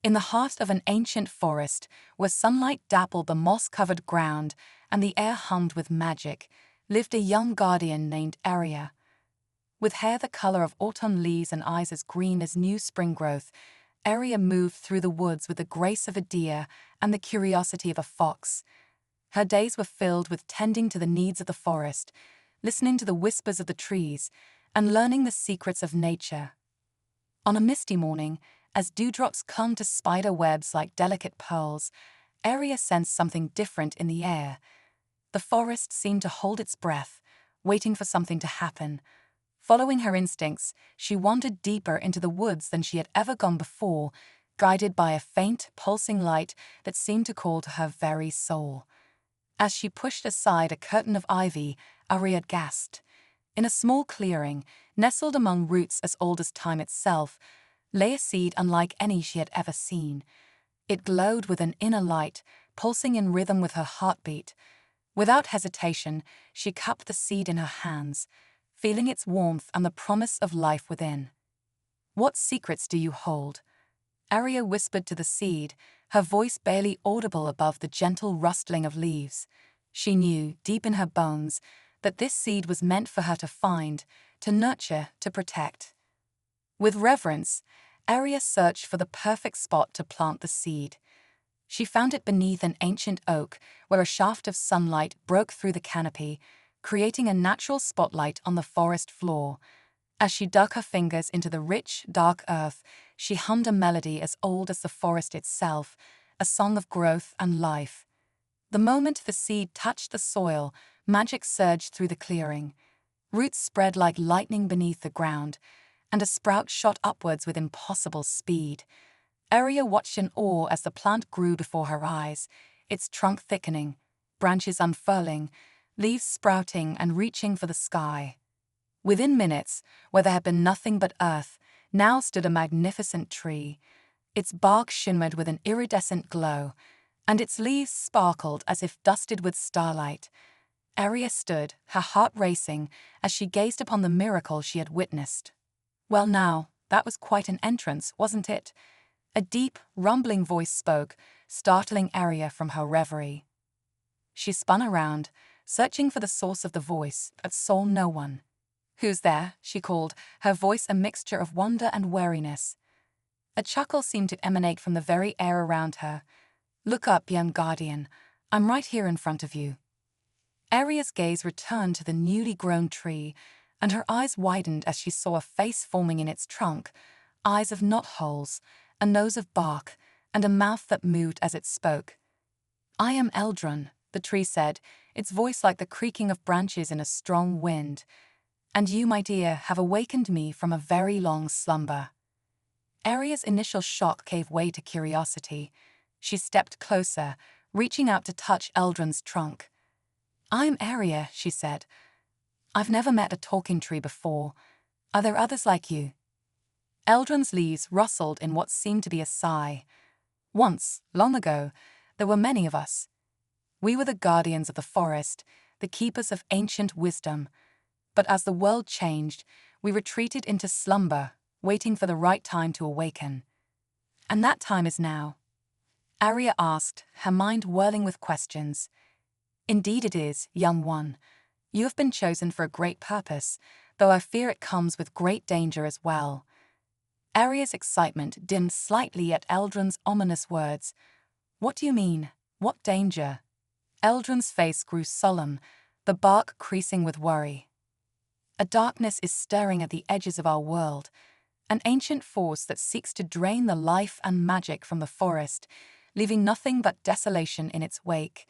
In the heart of an ancient forest, where sunlight dappled the moss-covered ground and the air hummed with magic, lived a young guardian named Aria. With hair the color of autumn leaves and eyes as green as new spring growth, Aria moved through the woods with the grace of a deer and the curiosity of a fox. Her days were filled with tending to the needs of the forest, listening to the whispers of the trees, and learning the secrets of nature. On a misty morning, as dewdrops clung to spider webs like delicate pearls, Aria sensed something different in the air. The forest seemed to hold its breath, waiting for something to happen. Following her instincts, she wandered deeper into the woods than she had ever gone before, guided by a faint, pulsing light that seemed to call to her very soul. As she pushed aside a curtain of ivy, Aria gasped. In a small clearing, nestled among roots as old as time itself, lay a seed unlike any she had ever seen. It glowed with an inner light, pulsing in rhythm with her heartbeat. Without hesitation, she cupped the seed in her hands, feeling its warmth and the promise of life within. "What secrets do you hold?" Aria whispered to the seed, her voice barely audible above the gentle rustling of leaves. She knew, deep in her bones, that this seed was meant for her to find, to nurture, to protect. With reverence, Aria searched for the perfect spot to plant the seed. She found it beneath an ancient oak, where a shaft of sunlight broke through the canopy, creating a natural spotlight on the forest floor. As she dug her fingers into the rich, dark earth, she hummed a melody as old as the forest itself, a song of growth and life. The moment the seed touched the soil, magic surged through the clearing. Roots spread like lightning beneath the ground, and a sprout shot upwards with impossible speed. Aria watched in awe as the plant grew before her eyes, its trunk thickening, branches unfurling, leaves sprouting and reaching for the sky. Within minutes, where there had been nothing but earth, now stood a magnificent tree. Its bark shimmered with an iridescent glow, and its leaves sparkled as if dusted with starlight. Aria stood, her heart racing, as she gazed upon the miracle she had witnessed. "Well now, that was quite an entrance, wasn't it?" A deep, rumbling voice spoke, startling Aria from her reverie. She spun around, searching for the source of the voice, but saw no one. "Who's there?" she called, her voice a mixture of wonder and wariness. A chuckle seemed to emanate from the very air around her. "Look up, young guardian. I'm right here in front of you." Aria's gaze returned to the newly grown tree, and her eyes widened as she saw a face forming in its trunk, eyes of knotholes, a nose of bark, and a mouth that moved as it spoke. "I am Eldron," the tree said, its voice like the creaking of branches in a strong wind. "And you, my dear, have awakened me from a very long slumber." Aria's initial shock gave way to curiosity. She stepped closer, reaching out to touch Eldron's trunk. "I'm Aria," she said. "I've never met a talking tree before. Are there others like you?" Eldron's leaves rustled in what seemed to be a sigh. "Once, long ago, there were many of us. We were the guardians of the forest, the keepers of ancient wisdom. But as the world changed, we retreated into slumber, waiting for the right time to awaken. And that time is now." Aria asked, her mind whirling with questions. "Indeed it is, young one. You have been chosen for a great purpose, though I fear it comes with great danger as well." Aria's excitement dimmed slightly at Eldron's ominous words. "What do you mean? What danger?" Eldron's face grew solemn, the bark creasing with worry. "A darkness is stirring at the edges of our world, an ancient force that seeks to drain the life and magic from the forest, leaving nothing but desolation in its wake.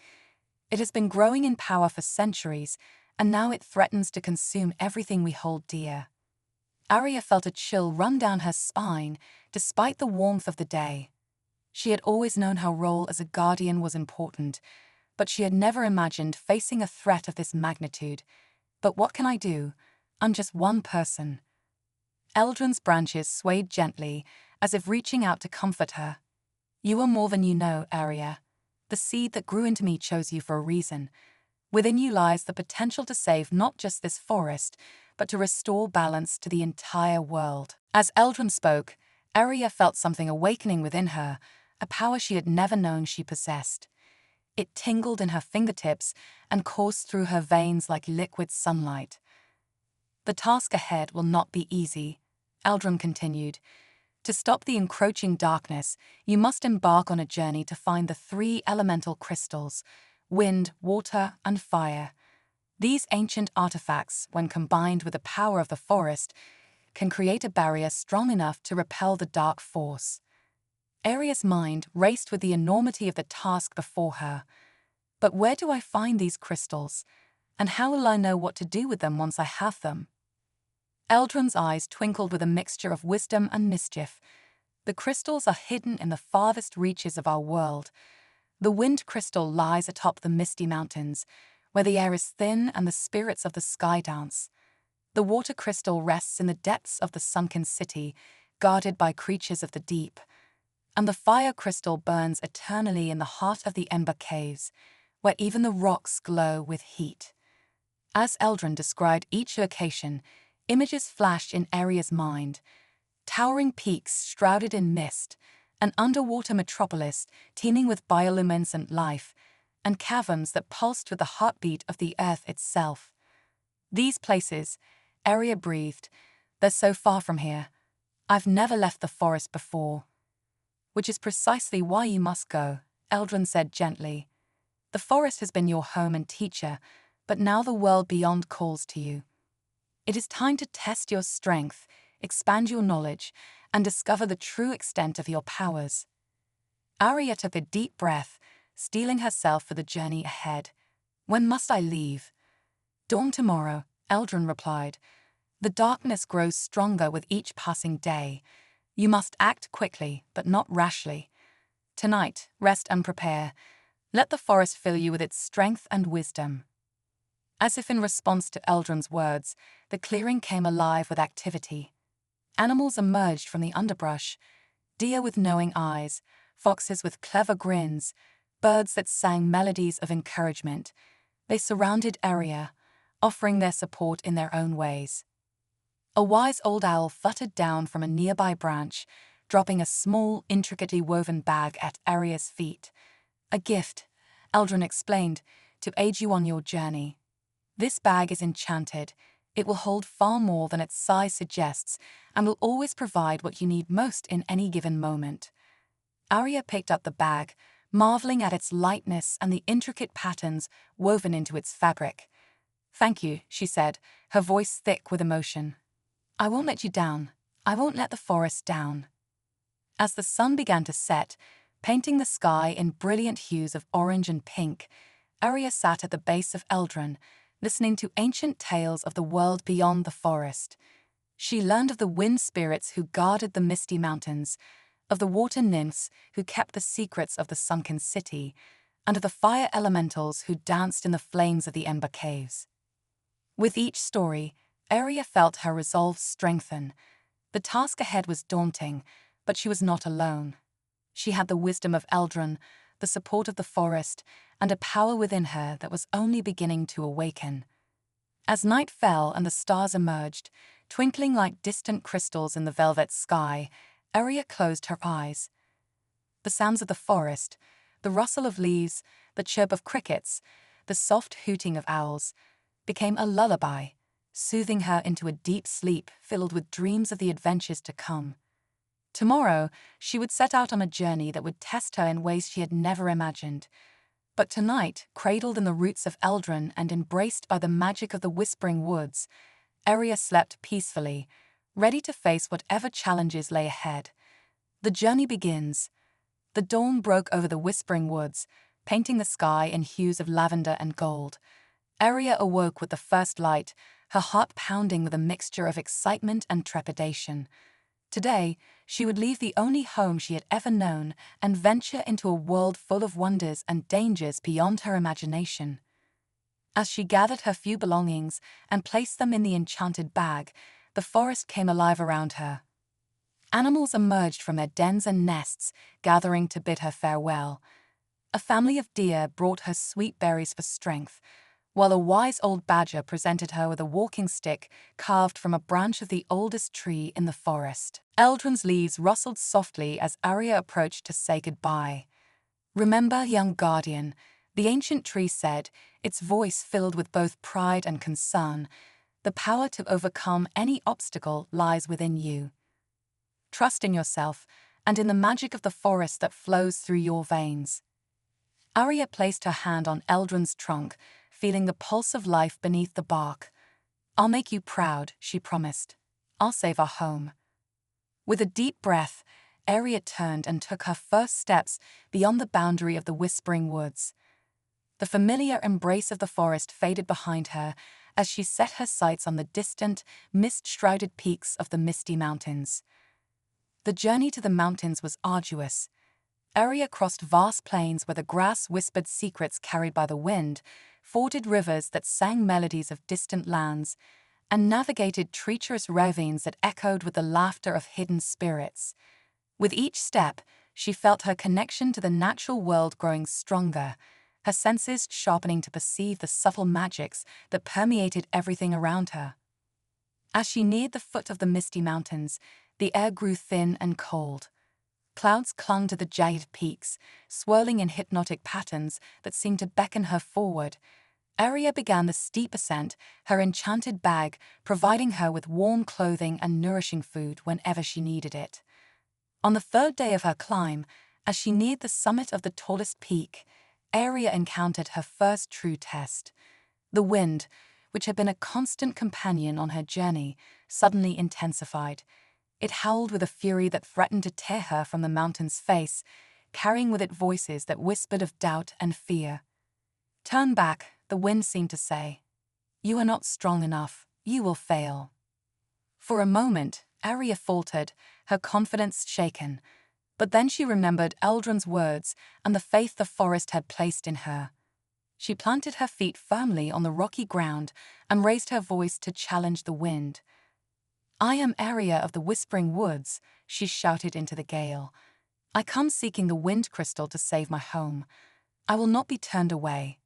It has been growing in power for centuries, and now it threatens to consume everything we hold dear." Aria felt a chill run down her spine, despite the warmth of the day. She had always known her role as a guardian was important, but she had never imagined facing a threat of this magnitude. "But what can I do? I'm just one person." Eldron's branches swayed gently, as if reaching out to comfort her. "You are more than you know, Aria. The seed that grew into me chose you for a reason. Within you lies the potential to save not just this forest, but to restore balance to the entire world." As Eldron spoke, Aria felt something awakening within her, a power she had never known she possessed. It tingled in her fingertips and coursed through her veins like liquid sunlight. "The task ahead will not be easy," Eldrin continued. "To stop the encroaching darkness, you must embark on a journey to find the three elemental crystals: wind, water, and fire. These ancient artifacts, when combined with the power of the forest, can create a barrier strong enough to repel the dark force." Aria's mind raced with the enormity of the task before her. "But where do I find these crystals? And how will I know what to do with them once I have them?" Eldrin's eyes twinkled with a mixture of wisdom and mischief. "The crystals are hidden in the farthest reaches of our world. The wind crystal lies atop the misty mountains, where the air is thin and the spirits of the sky dance. The water crystal rests in the depths of the sunken city, guarded by creatures of the deep. And the fire crystal burns eternally in the heart of the ember caves, where even the rocks glow with heat." As Eldrin described each location, images flashed in Aria's mind: towering peaks shrouded in mist, an underwater metropolis teeming with bioluminescent life, and caverns that pulsed with the heartbeat of the earth itself. "These places," Aria breathed, "they're so far from here. I've never left the forest before." "Which is precisely why you must go," Eldrin said gently. "The forest has been your home and teacher, but now the world beyond calls to you. It is time to test your strength, expand your knowledge, and discover the true extent of your powers." Aria took a deep breath, steeling herself for the journey ahead. "When must I leave?" "Dawn tomorrow," Eldrin replied. "The darkness grows stronger with each passing day. You must act quickly, but not rashly. Tonight, rest and prepare. Let the forest fill you with its strength and wisdom." As if in response to Eldrin's words, the clearing came alive with activity. Animals emerged from the underbrush: deer with knowing eyes, foxes with clever grins, birds that sang melodies of encouragement. They surrounded Aria, offering their support in their own ways. A wise old owl fluttered down from a nearby branch, dropping a small, intricately woven bag at Aria's feet. "A gift," Eldrin explained, "to aid you on your journey. This bag is enchanted. It will hold far more than its size suggests and will always provide what you need most in any given moment." Aria picked up the bag, marveling at its lightness and the intricate patterns woven into its fabric. "Thank you," she said, her voice thick with emotion. "I won't let you down. I won't let the forest down." As the sun began to set, painting the sky in brilliant hues of orange and pink, Aria sat at the base of Eldrin, listening to ancient tales of the world beyond the forest. She learned of the wind spirits who guarded the misty mountains, of the water nymphs who kept the secrets of the sunken city, and of the fire elementals who danced in the flames of the ember caves. With each story, Aria felt her resolve strengthen. The task ahead was daunting, but she was not alone. She had the wisdom of Eldrin, the support of the forest, and a power within her that was only beginning to awaken. As night fell and the stars emerged, twinkling like distant crystals in the velvet sky, Aria closed her eyes. The sounds of the forest, the rustle of leaves, the chirp of crickets, the soft hooting of owls, became a lullaby, soothing her into a deep sleep filled with dreams of the adventures to come. Tomorrow, she would set out on a journey that would test her in ways she had never imagined. But tonight, cradled in the roots of Eldrin and embraced by the magic of the Whispering Woods, Aria slept peacefully, ready to face whatever challenges lay ahead. The journey begins. The dawn broke over the Whispering Woods, painting the sky in hues of lavender and gold. Aria awoke with the first light, her heart pounding with a mixture of excitement and trepidation. Today, she would leave the only home she had ever known and venture into a world full of wonders and dangers beyond her imagination. As she gathered her few belongings and placed them in the enchanted bag, the forest came alive around her. Animals emerged from their dens and nests, gathering to bid her farewell. A family of deer brought her sweet berries for strength, while a wise old badger presented her with a walking stick carved from a branch of the oldest tree in the forest. Eldrin's leaves rustled softly as Arya approached to say goodbye. "Remember, young guardian," the ancient tree said, its voice filled with both pride and concern, "the power to overcome any obstacle lies within you. Trust in yourself and in the magic of the forest that flows through your veins." Arya placed her hand on Eldrin's trunk, feeling the pulse of life beneath the bark. "I'll make you proud," she promised. "I'll save our home." With a deep breath, Arya turned and took her first steps beyond the boundary of the Whispering Woods. The familiar embrace of the forest faded behind her as she set her sights on the distant, mist-shrouded peaks of the Misty Mountains. The journey to the mountains was arduous. Arya crossed vast plains where the grass whispered secrets carried by the wind, forded rivers that sang melodies of distant lands, and navigated treacherous ravines that echoed with the laughter of hidden spirits. With each step, she felt her connection to the natural world growing stronger, her senses sharpening to perceive the subtle magics that permeated everything around her. As she neared the foot of the Misty Mountains, the air grew thin and cold. Clouds clung to the jagged peaks, swirling in hypnotic patterns that seemed to beckon her forward. Arya began the steep ascent, her enchanted bag providing her with warm clothing and nourishing food whenever she needed it. On the third day of her climb, as she neared the summit of the tallest peak, Arya encountered her first true test. The wind, which had been a constant companion on her journey, suddenly intensified. It howled with a fury that threatened to tear her from the mountain's face, carrying with it voices that whispered of doubt and fear. "Turn back," the wind seemed to say. "You are not strong enough. You will fail." For a moment, Arya faltered, her confidence shaken. But then she remembered Eldrin's words and the faith the forest had placed in her. She planted her feet firmly on the rocky ground and raised her voice to challenge the wind. "I am Arya of the Whispering Woods," she shouted into the gale. "I come seeking the wind crystal to save my home. I will not be turned away."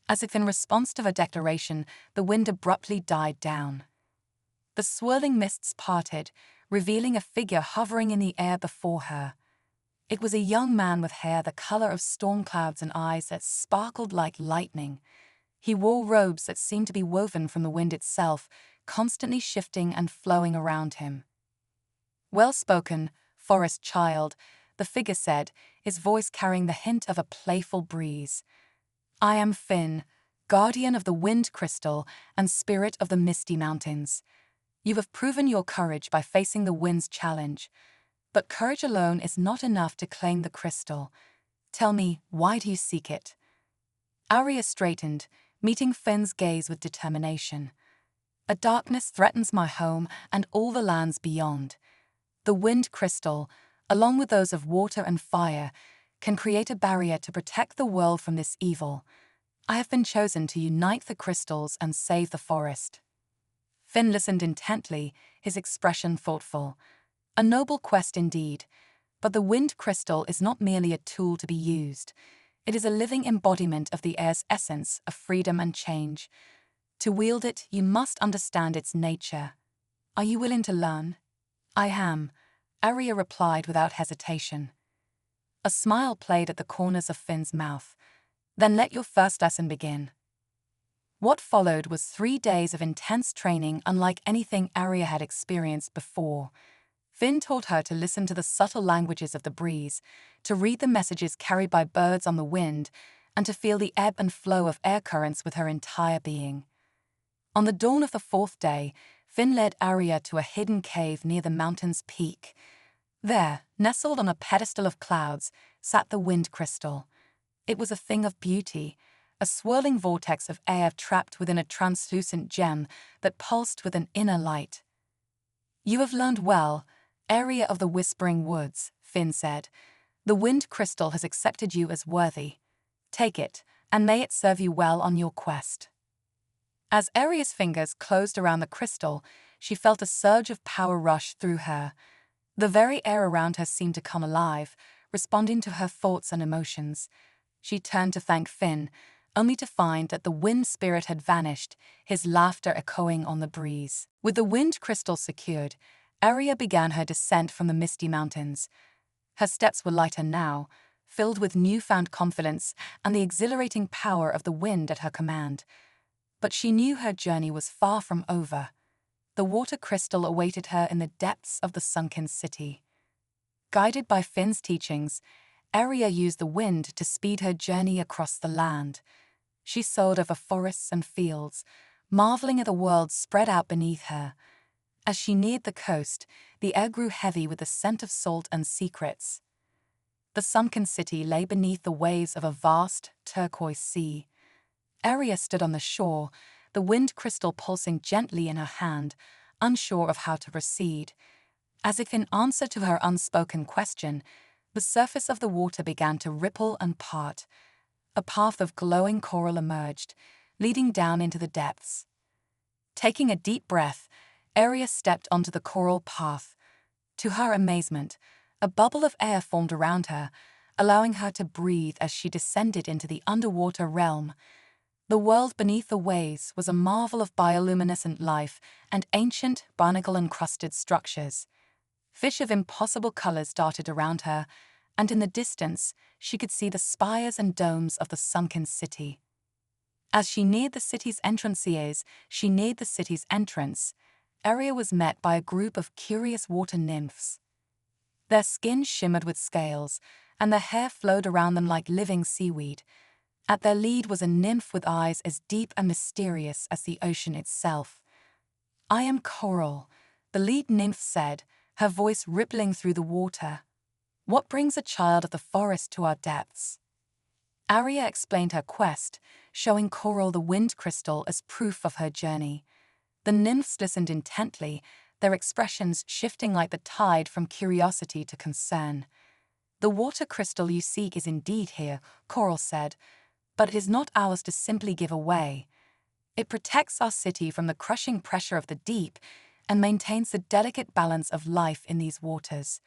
As if in response to her declaration, the wind abruptly died down. The swirling mists parted, revealing a figure hovering in the air before her. It was a young man with hair the color of storm clouds and eyes that sparkled like lightning. He wore robes that seemed to be woven from the wind itself, constantly shifting and flowing around him. "Well-spoken, forest child," the figure said, his voice carrying the hint of a playful breeze. "I am Finn, guardian of the wind crystal and spirit of the Misty Mountains. You have proven your courage by facing the wind's challenge. But courage alone is not enough to claim the crystal. Tell me, why do you seek it?" Arya straightened, meeting Finn's gaze with determination. "A darkness threatens my home and all the lands beyond. The wind crystal, along with those of water and fire, can create a barrier to protect the world from this evil. I have been chosen to unite the crystals and save the forest." Finn listened intently, his expression thoughtful. A noble quest indeed, but the wind crystal is not merely a tool to be used. It is a living embodiment of the air's essence of freedom and change. To wield it, you must understand its nature. Are you willing to learn? "I am," Arya replied without hesitation. A smile played at the corners of Finn's mouth. "Then let your first lesson begin." What followed was 3 days of intense training unlike anything Arya had experienced before. Finn taught her to listen to the subtle languages of the breeze, to read the messages carried by birds on the wind, and to feel the ebb and flow of air currents with her entire being. On the dawn of the 4th day, Finn led Arya to a hidden cave near the mountain's peak. There, nestled on a pedestal of clouds, sat the wind crystal. It was a thing of beauty, a swirling vortex of air trapped within a translucent gem that pulsed with an inner light. "You have learned well, Arya of the Whispering Woods," Finn said. "The wind crystal has accepted you as worthy. Take it, and may it serve you well on your quest." As Arya's fingers closed around the crystal, she felt a surge of power rush through her. The very air around her seemed to come alive, responding to her thoughts and emotions. She turned to thank Finn, only to find that the wind spirit had vanished, his laughter echoing on the breeze. With the wind crystal secured, Aria began her descent from the misty mountains. Her steps were lighter now, filled with newfound confidence and the exhilarating power of the wind at her command. But she knew her journey was far from over. The water crystal awaited her in the depths of the sunken city. Guided by Finn's teachings, Aria used the wind to speed her journey across the land. She soared over forests and fields, marveling at the world spread out beneath her. As she neared the coast, the air grew heavy with the scent of salt and secrets. The sunken city lay beneath the waves of a vast, turquoise sea. Aria stood on the shore, the wind crystal pulsing gently in her hand, unsure of how to proceed. As if in answer to her unspoken question, the surface of the water began to ripple and part. A path of glowing coral emerged, leading down into the depths. Taking a deep breath, Aria stepped onto the coral path. To her amazement, a bubble of air formed around her, allowing her to breathe as she descended into the underwater realm. The world beneath the waves was a marvel of bioluminescent life and ancient, barnacle-encrusted structures. Fish of impossible colors darted around her, and in the distance she could see the spires and domes of the sunken city. As she neared the city's entrance, Aria was met by a group of curious water nymphs. Their skin shimmered with scales, and their hair flowed around them like living seaweed. At their lead was a nymph with eyes as deep and mysterious as the ocean itself. "I am Coral," the lead nymph said, her voice rippling through the water. "What brings a child of the forest to our depths?" Aria explained her quest, showing Coral the wind crystal as proof of her journey. The nymphs listened intently, their expressions shifting like the tide from curiosity to concern. "The water crystal you seek is indeed here," Coral said, "but it is not ours to simply give away. It protects our city from the crushing pressure of the deep and maintains the delicate balance of life in these waters.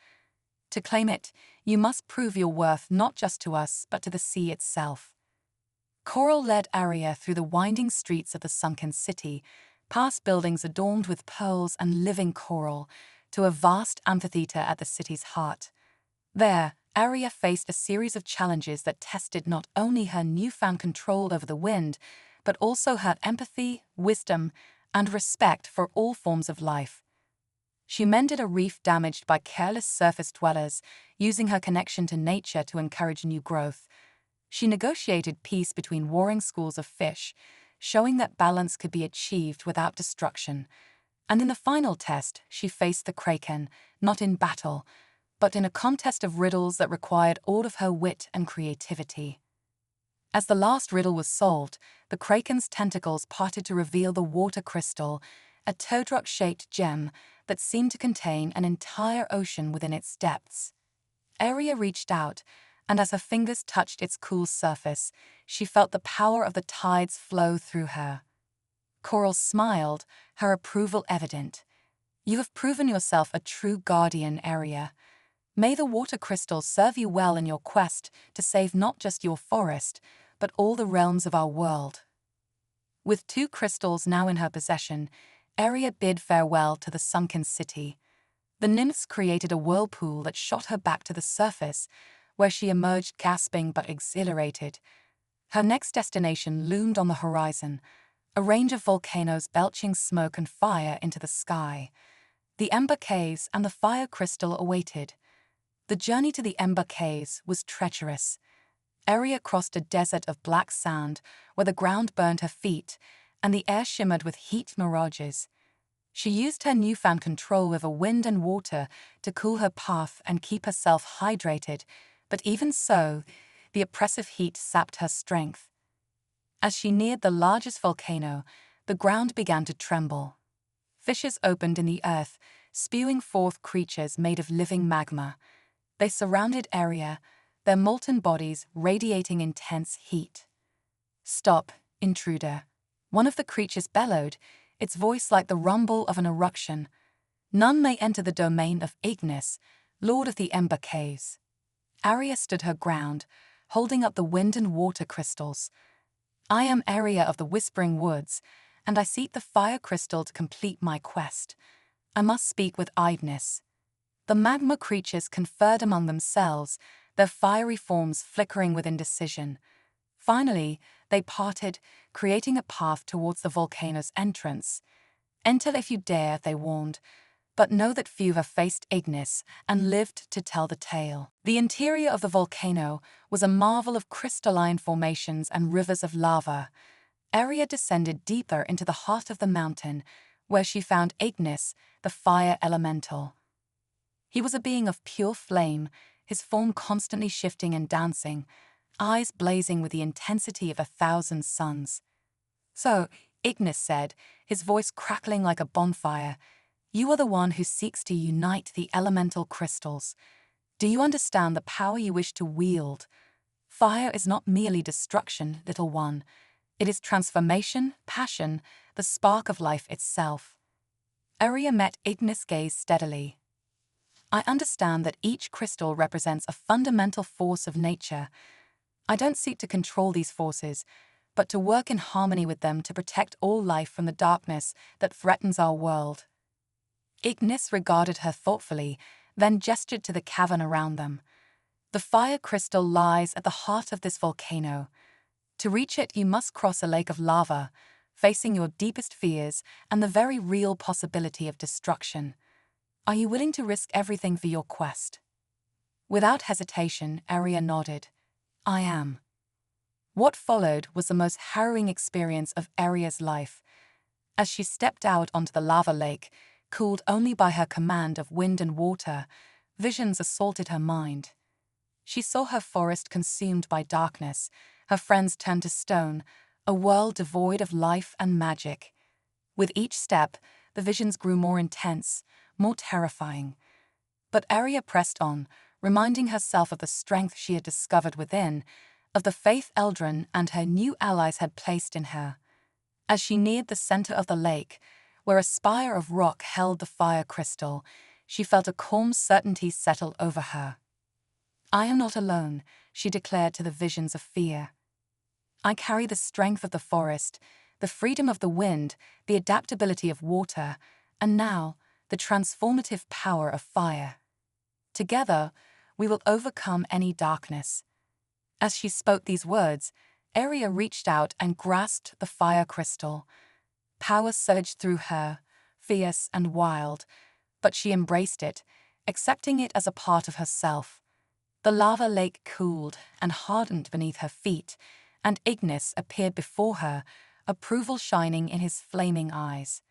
To claim it, you must prove your worth not just to us, but to the sea itself." Coral led Aria through the winding streets of the sunken city, past buildings adorned with pearls and living coral, to a vast amphitheater at the city's heart. There, Aria faced a series of challenges that tested not only her newfound control over the wind, but also her empathy, wisdom, and respect for all forms of life. She mended a reef damaged by careless surface dwellers, using her connection to nature to encourage new growth. She negotiated peace between warring schools of fish, showing that balance could be achieved without destruction. And in the final test, she faced the kraken, not in battle, but in a contest of riddles that required all of her wit and creativity. As the last riddle was solved, the kraken's tentacles parted to reveal the water crystal, a toadrock-shaped gem that seemed to contain an entire ocean within its depths. Aria reached out, and as her fingers touched its cool surface, she felt the power of the tides flow through her. Coral smiled, her approval evident. "You have proven yourself a true guardian, Aria. May the water crystal serve you well in your quest to save not just your forest, but all the realms of our world." With 2 crystals now in her possession, Aria bid farewell to the sunken city. The nymphs created a whirlpool that shot her back to the surface, where she emerged gasping but exhilarated. Her next destination loomed on the horizon, a range of volcanoes belching smoke and fire into the sky. The Ember Caves and the fire crystal awaited. The journey to the Ember Caves was treacherous. Aria crossed a desert of black sand where the ground burned her feet and the air shimmered with heat mirages. She used her newfound control over wind and water to cool her path and keep herself hydrated, but even so, the oppressive heat sapped her strength. As she neared the largest volcano, the ground began to tremble. Fissures opened in the earth, spewing forth creatures made of living magma. They surrounded Aria, their molten bodies radiating intense heat. "Stop, intruder," one of the creatures bellowed, its voice like the rumble of an eruption. "None may enter the domain of Ignis, Lord of the Ember Caves." Aria stood her ground, holding up the wind and water crystals. I am Aria of the Whispering Woods, and I seek the fire crystal to complete my quest. I must speak with Idness." The magma creatures conferred among themselves, their fiery forms flickering with indecision. Finally, they parted, creating a path towards the volcano's entrance. "Enter if you dare," they warned, "but know that few have faced Ignis and lived to tell the tale." The interior of the volcano was a marvel of crystalline formations and rivers of lava. Aria descended deeper into the heart of the mountain, where she found Ignis, the fire elemental. He was a being of pure flame, his form constantly shifting and dancing, eyes blazing with the intensity of 1,000 suns. "So," Ignis said, his voice crackling like a bonfire, "you are the one who seeks to unite the elemental crystals. Do you understand the power you wish to wield? Fire is not merely destruction, little one. It is transformation, passion, the spark of life itself." Aria met Ignis' gaze steadily. "I understand that each crystal represents a fundamental force of nature. I don't seek to control these forces, but to work in harmony with them to protect all life from the darkness that threatens our world." Ignis regarded her thoughtfully, then gestured to the cavern around them. "The fire crystal lies at the heart of this volcano. To reach it, you must cross a lake of lava, facing your deepest fears and the very real possibility of destruction. Are you willing to risk everything for your quest?" Without hesitation, Aria nodded. "I am." What followed was the most harrowing experience of Aria's life. As she stepped out onto the lava lake, cooled only by her command of wind and water, visions assaulted her mind. She saw her forest consumed by darkness, her friends turned to stone, a world devoid of life and magic. With each step, the visions grew more intense, more terrifying. But Aria pressed on, reminding herself of the strength she had discovered within, of the faith Eldrin and her new allies had placed in her. As she neared the center of the lake, where a spire of rock held the fire crystal, she felt a calm certainty settle over her. "I am not alone," she declared to the visions of fear. "I carry the strength of the forest, the freedom of the wind, the adaptability of water, and now, the transformative power of fire. Together, we will overcome any darkness." As she spoke these words, Aria reached out and grasped the fire crystal. Power surged through her, fierce and wild, but she embraced it, accepting it as a part of herself. The lava lake cooled and hardened beneath her feet, and Ignis appeared before her, approval shining in his flaming eyes.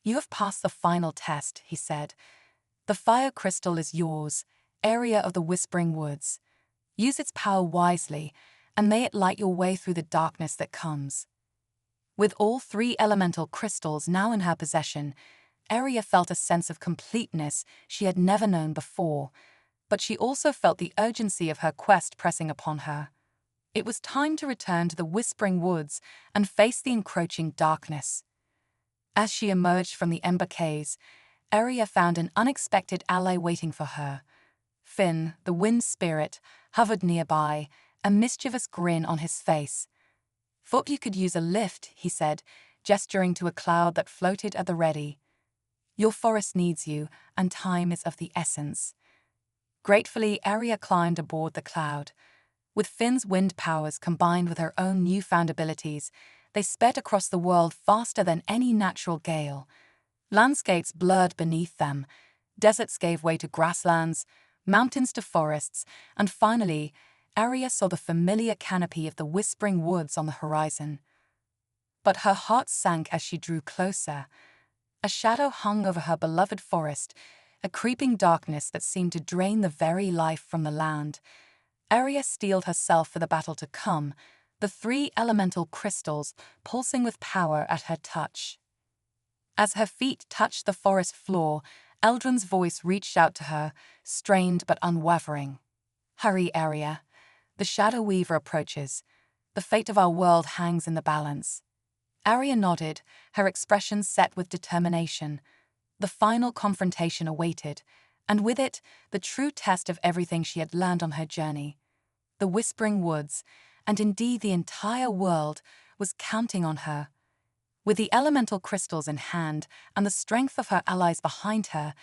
"You have passed the final test," he said. "The fire crystal is yours, Aria of the Whispering Woods. Use its power wisely, and may it light your way through the darkness that comes." With all 3 elemental crystals now in her possession, Aria felt a sense of completeness she had never known before, but she also felt the urgency of her quest pressing upon her. It was time to return to the Whispering Woods and face the encroaching darkness. As she emerged from the embarks, Aria found an unexpected ally waiting for her. Finn, the wind spirit, hovered nearby, a mischievous grin on his face. "Thought you could use a lift," he said, gesturing to a cloud that floated at the ready. "Your forest needs you, and time is of the essence." Gratefully, Aria climbed aboard the cloud. With Finn's wind powers combined with her own newfound abilities, they sped across the world faster than any natural gale. Landscapes blurred beneath them, deserts gave way to grasslands, mountains to forests, and finally, Aria saw the familiar canopy of the Whispering Woods on the horizon. But her heart sank as she drew closer. A shadow hung over her beloved forest, a creeping darkness that seemed to drain the very life from the land. Aria steeled herself for the battle to come, the 3 elemental crystals pulsing with power at her touch. As her feet touched the forest floor, Eldrin's voice reached out to her, strained but unwavering. "Hurry, Aria. The Shadow Weaver approaches. The fate of our world hangs in the balance." Aria nodded, her expression set with determination. The final confrontation awaited, and with it, the true test of everything she had learned on her journey. The Whispering Woods, and indeed the entire world, was counting on her. With the elemental crystals in hand and the strength of her allies behind her,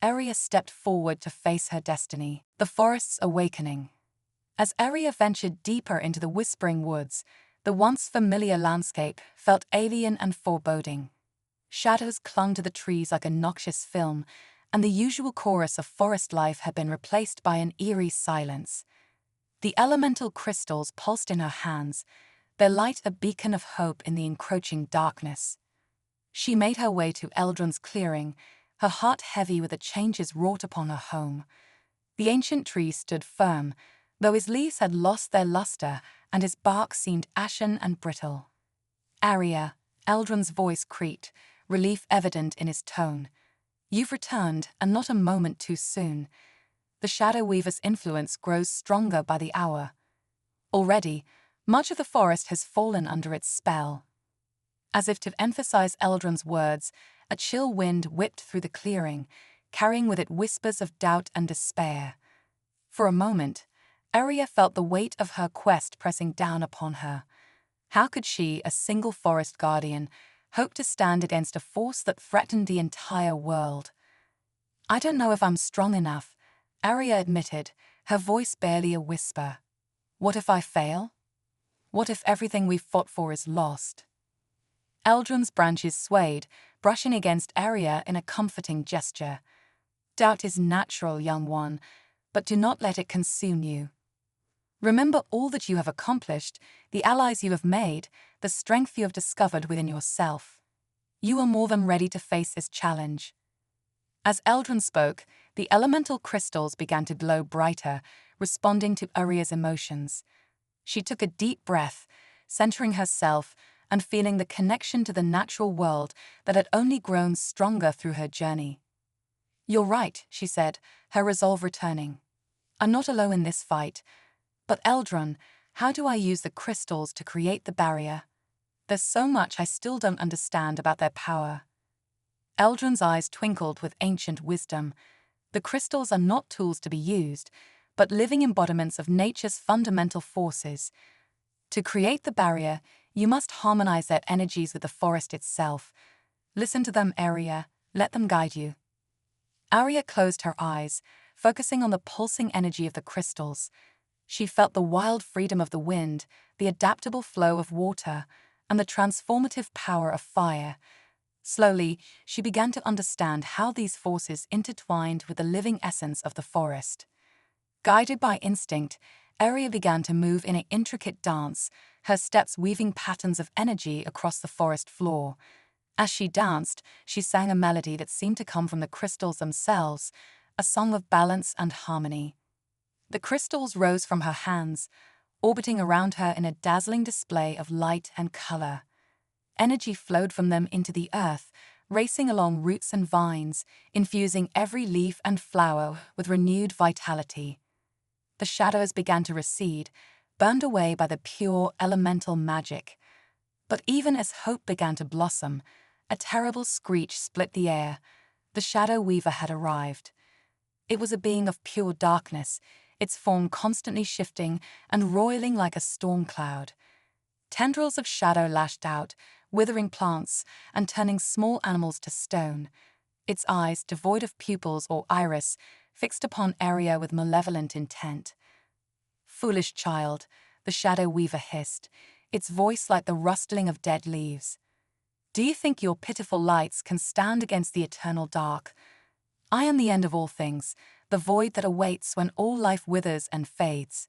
Arya stepped forward to face her destiny. The forest's awakening. As Arya ventured deeper into the whispering woods, the once familiar landscape felt alien and foreboding. Shadows clung to the trees like a noxious film, and the usual chorus of forest life had been replaced by an eerie silence. The elemental crystals pulsed in her hands, their light a beacon of hope in the encroaching darkness. She made her way to Eldron's clearing, her heart heavy with the changes wrought upon her home. The ancient tree stood firm, though his leaves had lost their luster and his bark seemed ashen and brittle. "Arya," Eldron's voice creaked, relief evident in his tone. "You've returned, and not a moment too soon. The Shadow Weaver's influence grows stronger by the hour. Already, much of the forest has fallen under its spell." As if to emphasize Eldron's words, a chill wind whipped through the clearing, carrying with it whispers of doubt and despair. For a moment, Arya felt the weight of her quest pressing down upon her. How could she, a single forest guardian, hope to stand against a force that threatened the entire world? "I don't know if I'm strong enough," Arya admitted, her voice barely a whisper. "What if I fail? What if everything we've fought for is lost?" Eldron's branches swayed, brushing against Arya in a comforting gesture. "Doubt is natural, young one, but do not let it consume you. Remember all that you have accomplished, the allies you have made, the strength you have discovered within yourself. You are more than ready to face this challenge." As Eldron spoke, the elemental crystals began to glow brighter, responding to Arya's emotions. She took a deep breath, centering herself and feeling the connection to the natural world that had only grown stronger through her journey. "You're right," she said, her resolve returning. "I'm not alone in this fight. But Eldron, how do I use the crystals to create the barrier? There's so much I still don't understand about their power." Eldron's eyes twinkled with ancient wisdom. "The crystals are not tools to be used, but living embodiments of nature's fundamental forces. To create the barrier, you must harmonize their energies with the forest itself. Listen to them, Arya. Let them guide you." Arya closed her eyes, focusing on the pulsing energy of the crystals. She felt the wild freedom of the wind, the adaptable flow of water, and the transformative power of fire. Slowly, she began to understand how these forces intertwined with the living essence of the forest. Guided by instinct, Arya began to move in an intricate dance, her steps weaving patterns of energy across the forest floor. As she danced, she sang a melody that seemed to come from the crystals themselves, a song of balance and harmony. The crystals rose from her hands, orbiting around her in a dazzling display of light and color. Energy flowed from them into the earth, racing along roots and vines, infusing every leaf and flower with renewed vitality. The shadows began to recede, burned away by the pure elemental magic. But even as hope began to blossom, a terrible screech split the air. The Shadow Weaver had arrived. It was a being of pure darkness, its form constantly shifting and roiling like a storm cloud. Tendrils of shadow lashed out, withering plants and turning small animals to stone. Its eyes, devoid of pupils or iris, fixed upon Arya with malevolent intent. "Foolish child," the Shadow Weaver hissed, its voice like the rustling of dead leaves. "Do you think your pitiful lights can stand against the eternal dark? I am the end of all things, the void that awaits when all life withers and fades."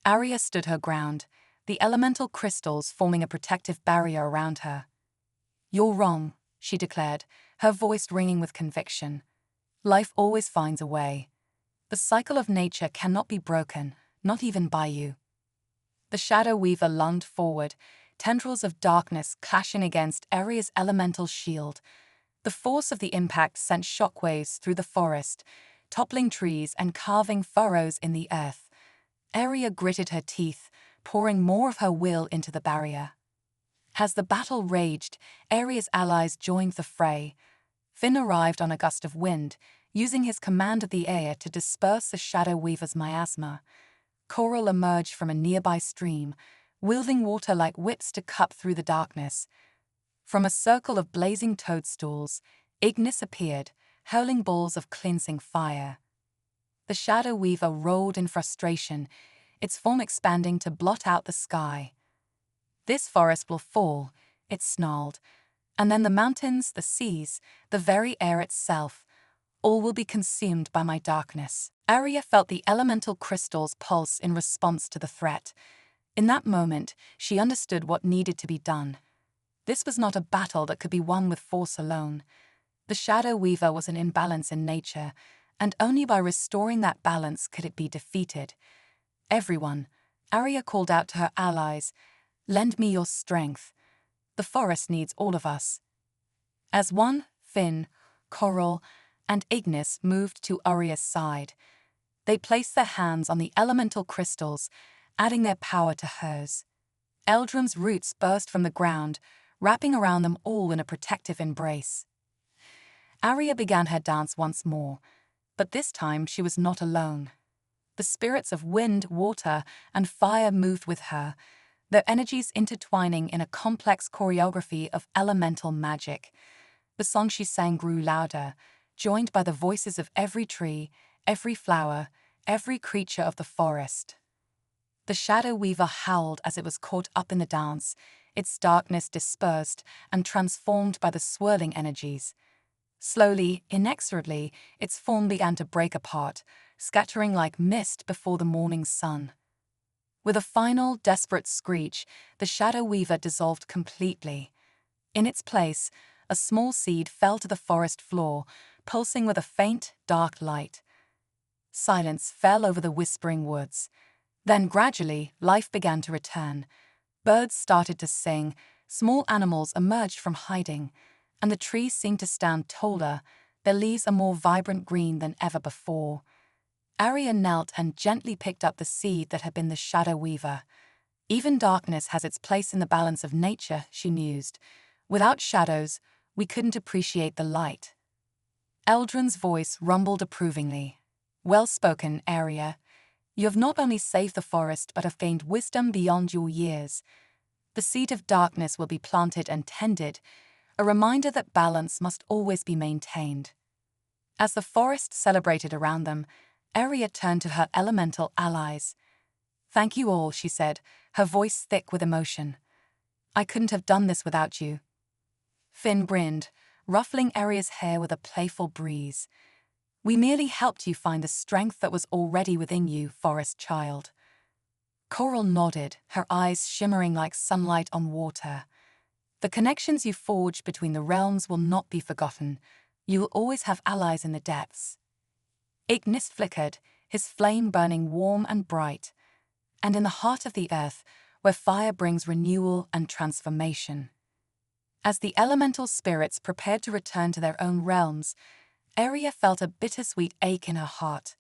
Arya stood her ground, the elemental crystals forming a protective barrier around her. "You're wrong," she declared, her voice ringing with conviction. "Life always finds a way. The cycle of nature cannot be broken, not even by you." The Shadow Weaver lunged forward, tendrils of darkness clashing against Arya's elemental shield. The force of the impact sent shockwaves through the forest, toppling trees and carving furrows in the earth. Arya gritted her teeth, pouring more of her will into the barrier. As the battle raged, Arya's allies joined the fray. Finn arrived on a gust of wind, using his command of the air to disperse the Shadow Weaver's miasma. Coral emerged from a nearby stream, wielding water like whips to cut through the darkness. From a circle of blazing toadstools, Ignis appeared, hurling balls of cleansing fire. The Shadow Weaver roared in frustration, its form expanding to blot out the sky. "This forest will fall," it snarled, "and then the mountains, the seas, the very air itself, all will be consumed by my darkness." Arya felt the elemental crystals pulse in response to the threat. In that moment, she understood what needed to be done. This was not a battle that could be won with force alone. The Shadow Weaver was an imbalance in nature, and only by restoring that balance could it be defeated. "Everyone," Arya called out to her allies, "lend me your strength. The forest needs all of us." As one, Finn, Coral, and Ignis moved to Arya's side. They placed their hands on the elemental crystals, adding their power to hers. Eldrum's roots burst from the ground, wrapping around them all in a protective embrace. Arya began her dance once more, but this time she was not alone. The spirits of wind, water, and fire moved with her, their energies intertwining in a complex choreography of elemental magic. The song she sang grew louder, joined by the voices of every tree, every flower, every creature of the forest. The Shadow Weaver howled as it was caught up in the dance, its darkness dispersed and transformed by the swirling energies. Slowly, inexorably, its form began to break apart, scattering like mist before the morning sun. With a final, desperate screech, the Shadow Weaver dissolved completely. In its place, a small seed fell to the forest floor, pulsing with a faint, dark light. Silence fell over the whispering woods. Then gradually, life began to return. Birds started to sing, small animals emerged from hiding, and the trees seemed to stand taller, their leaves a more vibrant green than ever before. Arya knelt and gently picked up the seed that had been the Shadow Weaver. "Even darkness has its place in the balance of nature," she mused. "Without shadows, we couldn't appreciate the light." Eldrin's voice rumbled approvingly. "Well spoken, Arya. You have not only saved the forest but have gained wisdom beyond your years. The seed of darkness will be planted and tended, a reminder that balance must always be maintained." As the forest celebrated around them, Arya turned to her elemental allies. "Thank you all," she said, her voice thick with emotion. "I couldn't have done this without you." Finn grinned, ruffling Arya's hair with a playful breeze. "We merely helped you find the strength that was already within you, forest child." Coral nodded, her eyes shimmering like sunlight on water. "The connections you forged between the realms will not be forgotten. You will always have allies in the depths." Ignis flickered, his flame burning warm and bright. "And in the heart of the earth, where fire brings renewal and transformation." As the elemental spirits prepared to return to their own realms, Arya felt a bittersweet ache in her heart.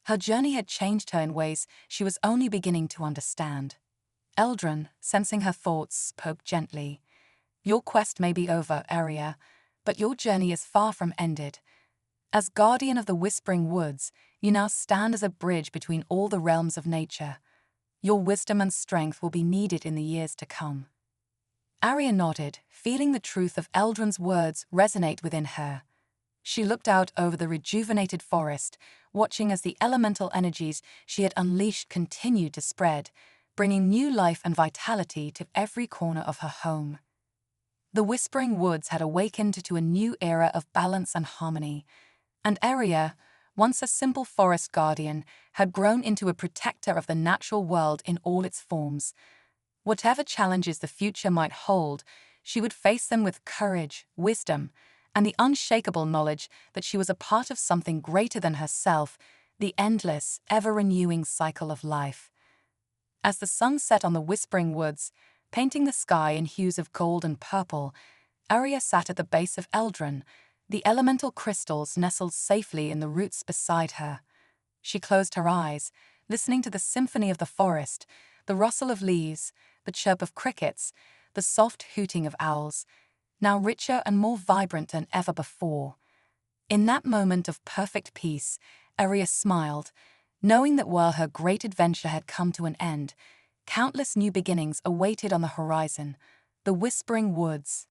Her journey had changed her in ways she was only beginning to understand. Eldrin, sensing her thoughts, spoke gently. "Your quest may be over, Arya, but your journey is far from ended. As guardian of the Whispering Woods, you now stand as a bridge between all the realms of nature. Your wisdom and strength will be needed in the years to come." Arya nodded, feeling the truth of Eldrin's words resonate within her. She looked out over the rejuvenated forest, watching as the elemental energies she had unleashed continued to spread, bringing new life and vitality to every corner of her home. The Whispering Woods had awakened to a new era of balance and harmony, and Arya, once a simple forest guardian, had grown into a protector of the natural world in all its forms. Whatever challenges the future might hold, she would face them with courage, wisdom, and the unshakable knowledge that she was a part of something greater than herself, the endless, ever-renewing cycle of life. As the sun set on the Whispering Woods, painting the sky in hues of gold and purple, Arya sat at the base of Eldrin, the elemental crystals nestled safely in the roots beside her. She closed her eyes, listening to the symphony of the forest, the rustle of leaves, the chirp of crickets, the soft hooting of owls, now richer and more vibrant than ever before. In that moment of perfect peace, Arya smiled, knowing that while her great adventure had come to an end, countless new beginnings awaited on the horizon. The Whispering Woods.